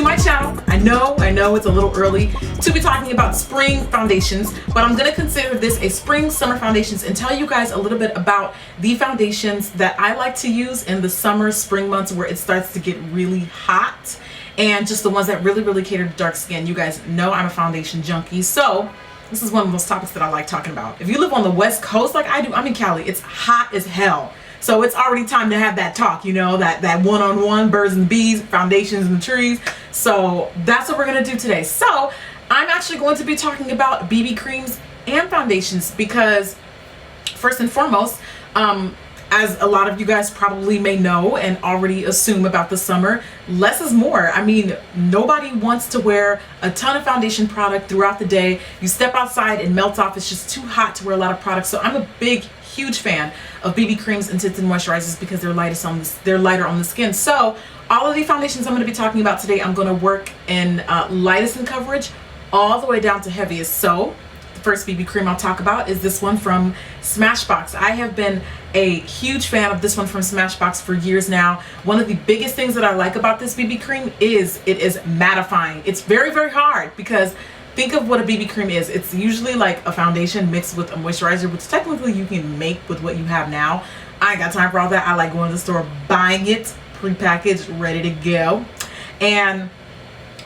my channel. I know it's a little early to be talking about spring foundations, but I'm gonna consider this a spring summer foundations and tell you guys a little bit about the foundations that I like to use in the summer spring months where it starts to get really hot, and just the ones that really cater to dark skin. You guys know I'm a foundation junkie, so this is one of those topics that I like talking about. If you live on the West Coast like I do, I'm in Cali, it's hot as hell. So it's already time to have that talk, you know, that one-on-one, birds and bees, foundations and the trees. So that's what we're gonna do today. So I'm actually going to be talking about BB creams and foundations because first and foremost, as a lot of you guys probably may know and already assume about the summer, less is more. I mean, nobody wants to wear a ton of foundation product throughout the day. You step outside and melts off. It's just too hot to wear a lot of products. So I'm a huge fan of BB creams and tints and moisturizers because they're lighter on the skin. So all of the foundations I'm going to be talking about today, I'm going to work in lightest in coverage all the way down to heaviest. So the first BB cream I'll talk about is this one from Smashbox. I have been a huge fan of this one from Smashbox for years now. One of the biggest things that I like about this BB cream is it is mattifying. It's very hard because think of what a BB cream is. It's usually like a foundation mixed with a moisturizer, which technically you can make with what you have now. I ain't got time for all that. I like going to the store, buying it, prepackaged, ready to go. And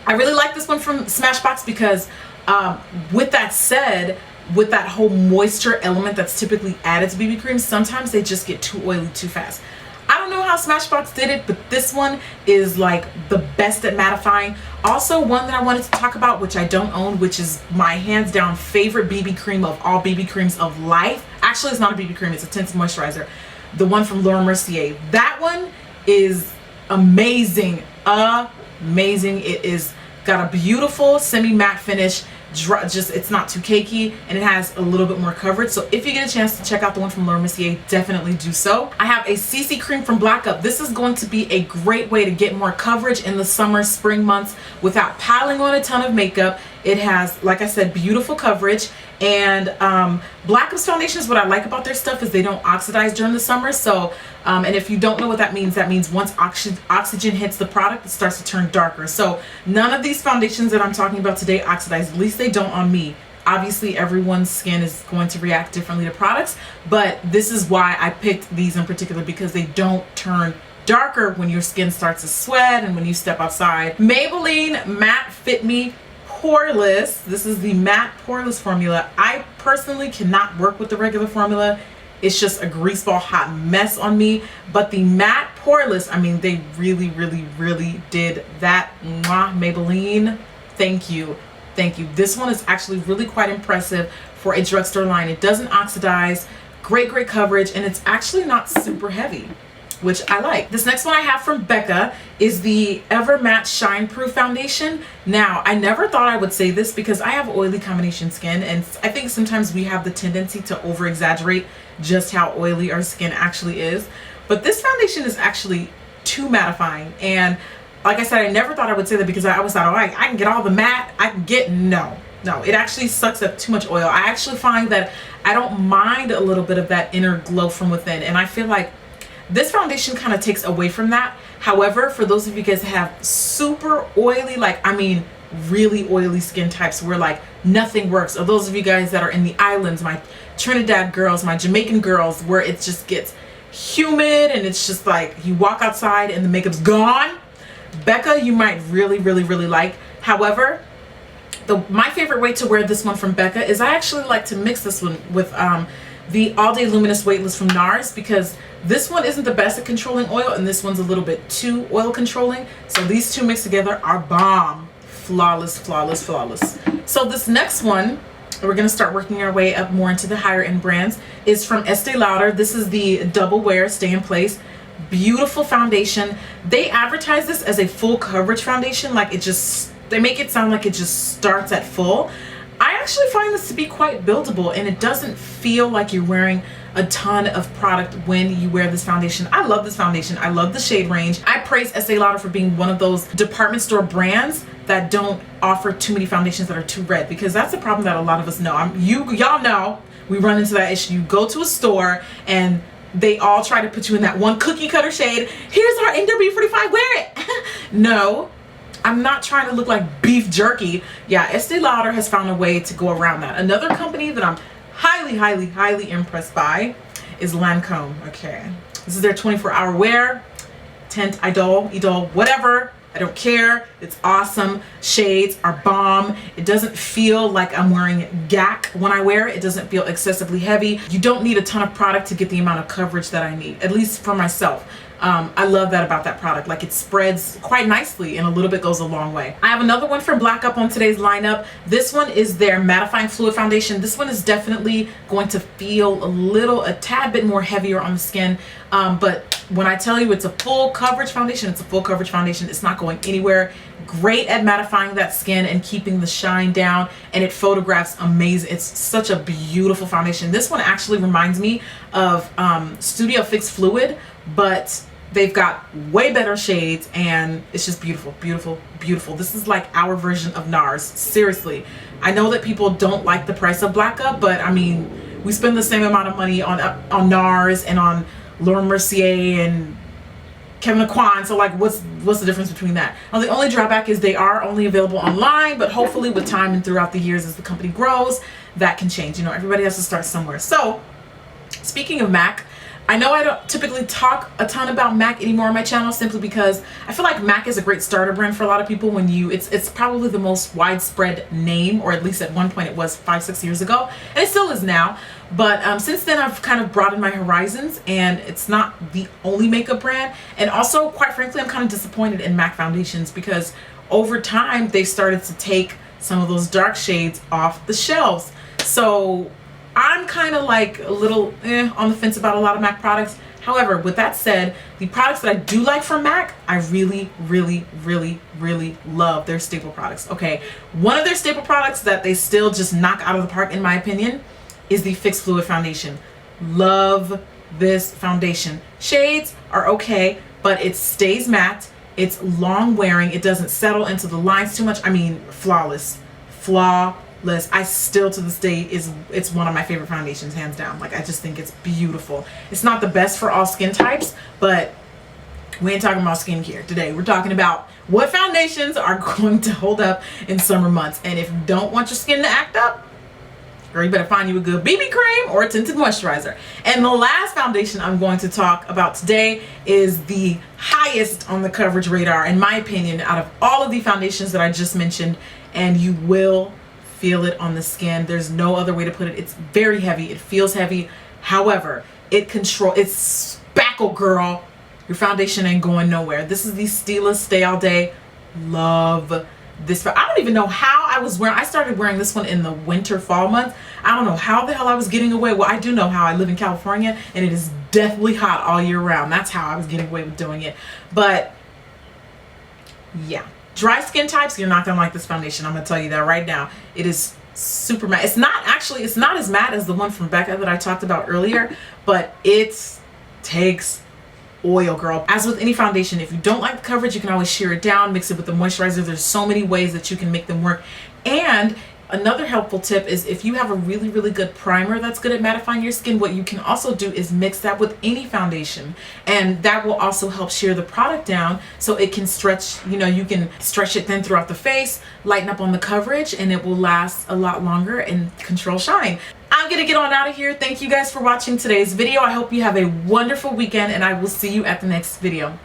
I really like this one from Smashbox because with that said, with that whole moisture element that's typically added to BB creams, sometimes they just get too oily too fast. I don't know how Smashbox did it, but this one is like the best at mattifying. Also, one that I wanted to talk about, which I don't own, which is my hands down favorite BB cream of all BB creams of life. Actually, it's not a BB cream, it's a tinted moisturizer. The one from Mercier. That one is amazing, amazing. It is got a beautiful semi-matte finish. Just it's not too cakey, and it has a little bit more coverage. So if you get a chance to check out the one from Mercier, definitely do so. I have a CC cream from Black Up. This is going to be a great way to get more coverage in the summer spring months without piling on a ton of makeup. It has, like I said, beautiful coverage. And Black Up's foundations, what I like about their stuff is they don't oxidize during the summer. So and if you don't know what that means once oxygen hits the product, it starts to turn darker. So none of these foundations that I'm talking about today oxidize. At least they don't on me. Obviously everyone's skin is going to react differently to products, but this is why I picked these in particular, because they don't turn darker when your skin starts to sweat and when you step outside. Maybelline Matte Fit Me Poreless. This is the matte poreless formula. I personally cannot work with the regular formula. It's just a greaseball hot mess on me. But the matte poreless, I mean, they really did that. Mwah, Maybelline, thank you. Thank you. This one is actually really quite impressive for a drugstore line. It doesn't oxidize, great coverage, and it's actually not super heavy, which I like. This next one I have from Becca is the Ever Matte Shine Proof Foundation. Now, I never thought I would say this because I have oily combination skin, and I think sometimes we have the tendency to over-exaggerate just how oily our skin actually is. But this foundation is actually too mattifying, and like I said, I never thought I would say that because I always thought, oh, I can get all the matte I can get. No, it actually sucks up too much oil. I actually find that I don't mind a little bit of that inner glow from within, and I feel like this foundation kind of takes away from that. However, for those of you guys that have super oily, like I mean really oily skin types where like nothing works, or those of you guys that are in the islands, my Trinidad girls, my Jamaican girls, where it just gets humid and it's just like you walk outside and the makeup's gone, Becca you might really like. However, my favorite way to wear this one from Becca is I actually like to mix this one with the All Day Luminous Weightless from NARS, because this one isn't the best at controlling oil and this one's a little bit too oil controlling. So these two mixed together are bomb. Flawless. So this next one, we're going to start working our way up more into the higher end brands, is from Este Lauder. This is the Double Wear Stay in Place. Beautiful foundation. They advertise this as a full coverage foundation, like they make it sound like it just starts at full. I actually find this to be quite buildable, and it doesn't feel like you're wearing a ton of product when you wear this foundation. I love this foundation. I love the shade range. I praise Estee Lauder for being one of those department store brands that don't offer too many foundations that are too red, because that's a problem that a lot of us know. Y'all know we run into that issue. You go to a store and they all try to put you in that one cookie cutter shade. Here's our NW45, wear it. No, I'm not trying to look like beef jerky. Yeah, Este Lauder has found a way to go around that. Another company that I'm highly impressed by is Lancome. Okay, this is their 24-hour wear tint, Idole, whatever. I don't care. It's awesome. Shades are bomb. It doesn't feel like I'm wearing gack when I wear it. It doesn't feel excessively heavy. You don't need a ton of product to get the amount of coverage that I need, at least for myself. I love that about that product. Like, it spreads quite nicely and a little bit goes a long way. I have another one from Black Up on today's lineup. This one is their Matifying Fluid Foundation. This one is definitely going to feel a tad bit more heavier on the skin. But when I tell you it's a full coverage foundation, it's a full coverage foundation. It's not going anywhere. Great at mattifying that skin and keeping the shine down, and it photographs amazing. It's such a beautiful foundation. This one actually reminds me of Studio Fix Fluid, but they've got way better shades, and it's just beautiful. This is like our version of NARS. Seriously, I know that people don't like the price of Black Up, but I mean, we spend the same amount of money on NARS and on Mercier and Kevin Kwan, so like what's the difference between that? Now, the only drawback is they are only available online, but hopefully with time and throughout the years as the company grows, that can change. You know, everybody has to start somewhere. So speaking of MAC, I know I don't typically talk a ton about MAC anymore on my channel, simply because I feel like MAC is a great starter brand for a lot of people. When it's probably the most widespread name, or at least at one point it was 5-6 years ago, and it still is now. But since then, I've kind of broadened my horizons, and it's not the only makeup brand. And also, quite frankly, I'm kind of disappointed in MAC foundations, because over time they've started to take some of those dark shades off the shelves. So I'm kind of like a little on the fence about a lot of MAC products. However, with that said, the products that I do like from MAC, I really love their staple products. Okay, one of their staple products that they still just knock out of the park, in my opinion, is the Fix Fluid Foundation. Love this foundation. Shades are okay, but it stays matte. It's long wearing. It doesn't settle into the lines too much. I mean, flawless. I still, to this day, it's one of my favorite foundations, hands down. Like, I just think it's beautiful. It's not the best for all skin types, but we ain't talking about skincare today. We're talking about what foundations are going to hold up in summer months. And if you don't want your skin to act up, girl, you better find you a good BB cream or a tinted moisturizer. And the last foundation I'm going to talk about today is the highest on the coverage radar, in my opinion, out of all of the foundations that I just mentioned, and you will feel it on the skin. There's no other way to put it. It's very heavy. It feels heavy. However, it's spackle, girl. Your foundation ain't going nowhere. This is the Estee All Day. Love this. I don't even know how I started wearing this one in the winter fall months. I don't know how the hell I was getting away. Well, I do know how. I live in California, and it is definitely hot all year round. That's how I was getting away with doing it. But yeah, dry skin types, you're not gonna like this foundation. I'm gonna tell you that right now. It is super matte. It's not as matte as the one from Becca that I talked about earlier, but it takes oil, girl. As with any foundation, if you don't like the coverage, you can always shear it down, mix it with the moisturizer. There's so many ways that you can make them work. And another helpful tip is, if you have a really good primer that's good at mattifying your skin, what you can also do is mix that with any foundation, and that will also help shear the product down so it can stretch. You know, you can stretch it thin throughout the face, lighten up on the coverage, and it will last a lot longer and control shine. I'm gonna get on out of here. Thank you guys for watching today's video. I hope you have a wonderful weekend, and I will see you at the next video.